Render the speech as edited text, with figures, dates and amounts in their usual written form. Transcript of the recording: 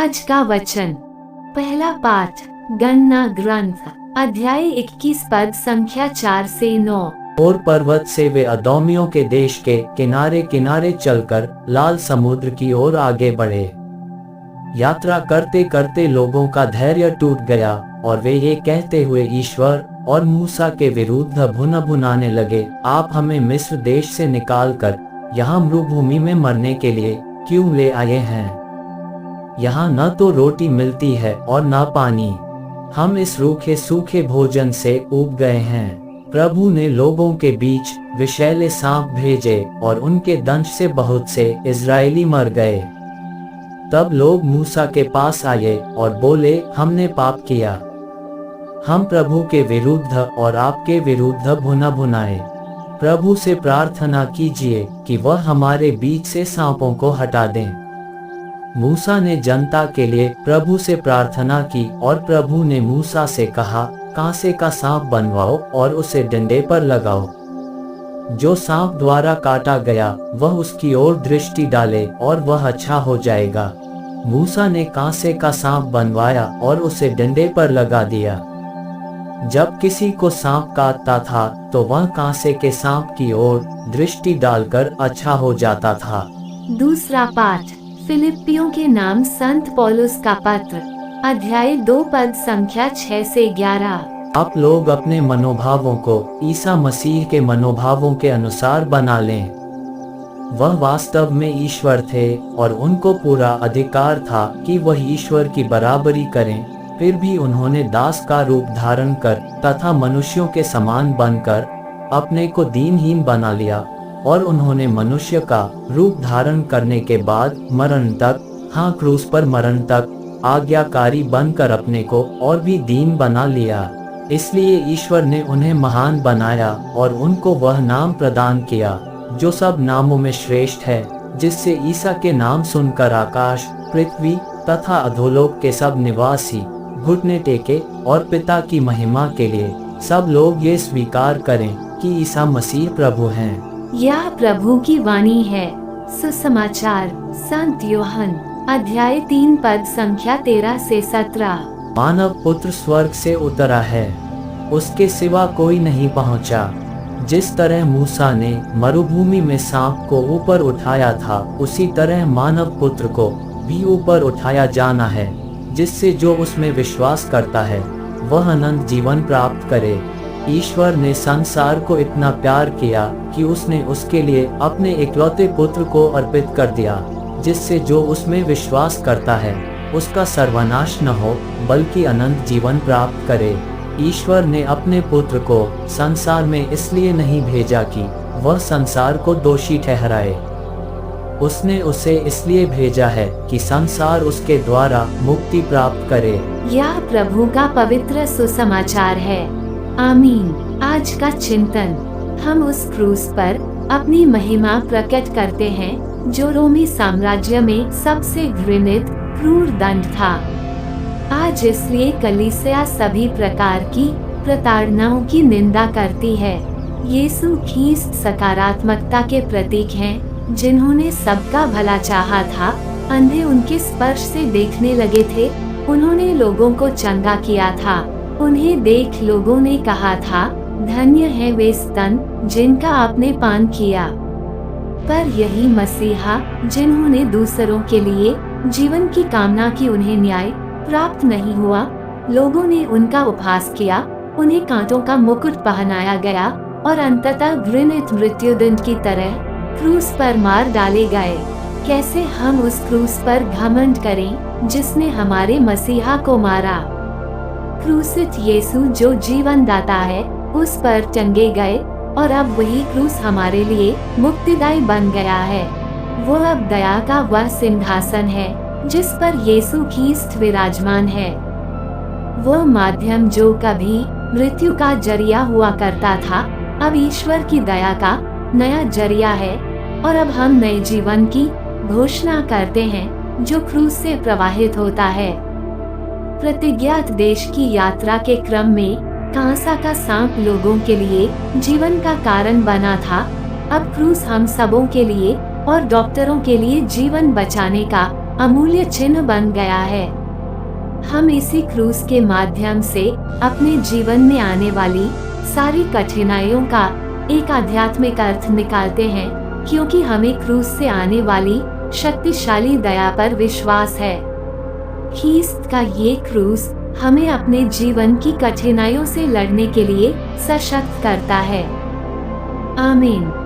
आज का वचन, पहला पाठ गणना ग्रंथ अध्याय 21 पद संख्या 4 से 9। और पर्वत से वे अदोमियों के देश के किनारे किनारे चलकर लाल समुद्र की ओर आगे बढ़े। यात्रा करते करते लोगों का धैर्य टूट गया और वे ये कहते हुए ईश्वर और मूसा के विरुद्ध भुनाने लगे, आप हमें मिस्र देश से निकालकर यहाँ मरुभूमि में मरने के लिए क्यों ले आए हैं? यहाँ न तो रोटी मिलती है और न पानी, हम इस रूखे सूखे भोजन से ऊब गए हैं। प्रभु ने लोगों के बीच विषैले सांप भेजे और उनके दंश से बहुत से इजरायली मर गए। तब लोग मूसा के पास आए और बोले, हमने पाप किया, हम प्रभु के विरुद्ध और आपके विरुद्ध भुनाए। प्रभु से प्रार्थना कीजिए कि वह हमारे बीच से सांपों को हटा दें। मूसा ने जनता के लिए प्रभु से प्रार्थना की और प्रभु ने मूसा से कहा, कांसे का सांप बनवाओ और उसे डंडे पर लगाओ। जो सांप द्वारा काटा गया वह उसकी ओर दृष्टि डाले और वह अच्छा हो जाएगा। मूसा ने कांसे का सांप बनवाया और उसे डंडे पर लगा दिया। जब किसी को सांप काटता था तो वह कांसे के सांप की ओर दृष्टि डालकर अच्छा हो जाता था। दूसरा पाठ फिलिप्पियों के नाम संत पौलुस का पत्र अध्याय 2 पद संख्या 6 से 11। आप लोग अपने मनोभावों को ईसा मसीह के मनोभावों के अनुसार बना लें। वह वास्तव में ईश्वर थे और उनको पूरा अधिकार था कि वह ईश्वर की बराबरी करें, फिर भी उन्होंने दास का रूप धारण कर तथा मनुष्यों के समान बनकर अपने को दीनहीन बना लिया और उन्होंने मनुष्य का रूप धारण करने के बाद मरण तक, हाँ क्रूस पर मरण तक आज्ञाकारी बनकर अपने को और भी दीन बना लिया। इसलिए ईश्वर ने उन्हें महान बनाया और उनको वह नाम प्रदान किया जो सब नामों में श्रेष्ठ है, जिससे ईसा के नाम सुनकर आकाश, पृथ्वी तथा अधोलोक के सब निवासी घुटने टेके और पिता की महिमा के लिए सब लोग ये स्वीकार करें कि ईसा मसीह प्रभु हैं। यह प्रभु की वाणी है। सुसमाचार संत यूहन अध्याय 3 पद संख्या 13 से 17। मानव पुत्र स्वर्ग से उतरा है, उसके सिवा कोई नहीं पहुंचा। जिस तरह मूसा ने मरुभूमि में सांप को ऊपर उठाया था, उसी तरह मानव पुत्र को भी ऊपर उठाया जाना है, जिससे जो उसमें विश्वास करता है वह अनंत जीवन प्राप्त करे। ईश्वर ने संसार को इतना प्यार किया कि उसने उसके लिए अपने इकलौते पुत्र को अर्पित कर दिया, जिससे जो उसमें विश्वास करता है उसका सर्वनाश न हो बल्कि अनंत जीवन प्राप्त करे। ईश्वर ने अपने पुत्र को संसार में इसलिए नहीं भेजा कि वह संसार को दोषी ठहराए, उसने उसे इसलिए भेजा है कि संसार उसके द्वारा मुक्ति प्राप्त करे। यह प्रभु का पवित्र सुसमाचार है। आमीन। आज का चिंतन, हम उस क्रूस पर अपनी महिमा प्रकट करते हैं जो रोमी साम्राज्य में सबसे घृणित क्रूर दंड था। आज इसलिए कलीसिया सभी प्रकार की प्रताड़नाओं की निंदा करती है। यीशु ख्रीस्त सकारात्मकता के प्रतीक हैं, जिन्होंने सबका भला चाहा था। अंधे उनके स्पर्श से देखने लगे थे, उन्होंने लोगों को चंगा किया था। उन्हें देख लोगों ने कहा था, धन्य है वे स्तन जिनका आपने पान किया। पर यही मसीहा जिन्होंने दूसरों के लिए जीवन की कामना की, उन्हें न्याय प्राप्त नहीं हुआ। लोगों ने उनका उपहास किया, उन्हें कांटों का मुकुट पहनाया गया और अंततः घृणित मृत्युदंड की तरह क्रूस पर मार डाले गए। कैसे हम उस क्रूस पर घमंड करें जिसने हमारे मसीहा को मारा। क्रूसित यीशु जो जीवन दाता है उस पर टंगे गए और अब वही क्रूस हमारे लिए मुक्तिदायी बन गया है। वो अब दया का वह सिंहासन है जिस पर यीशु ख्रीस्त विराजमान है। वो माध्यम जो कभी मृत्यु का जरिया हुआ करता था, अब ईश्वर की दया का नया जरिया है और अब हम नए जीवन की घोषणा करते हैं जो क्रूस से प्रवाहित होता है। प्रतिज्ञात देश की यात्रा के क्रम में कांसा का सांप लोगों के लिए जीवन का कारण बना था। अब क्रूस हम सबों के लिए और डॉक्टरों के लिए जीवन बचाने का अमूल्य चिन्ह बन गया है। हम इसी क्रूस के माध्यम से अपने जीवन में आने वाली सारी कठिनाइयों का एक आध्यात्मिक अर्थ निकालते हैं, क्योंकि हमें क्रूस से आने वाली शक्तिशाली दया पर विश्वास है। ख्रीस्त का ये क्रूस हमें अपने जीवन की कठिनाइयों से लड़ने के लिए सशक्त करता है। आमीन।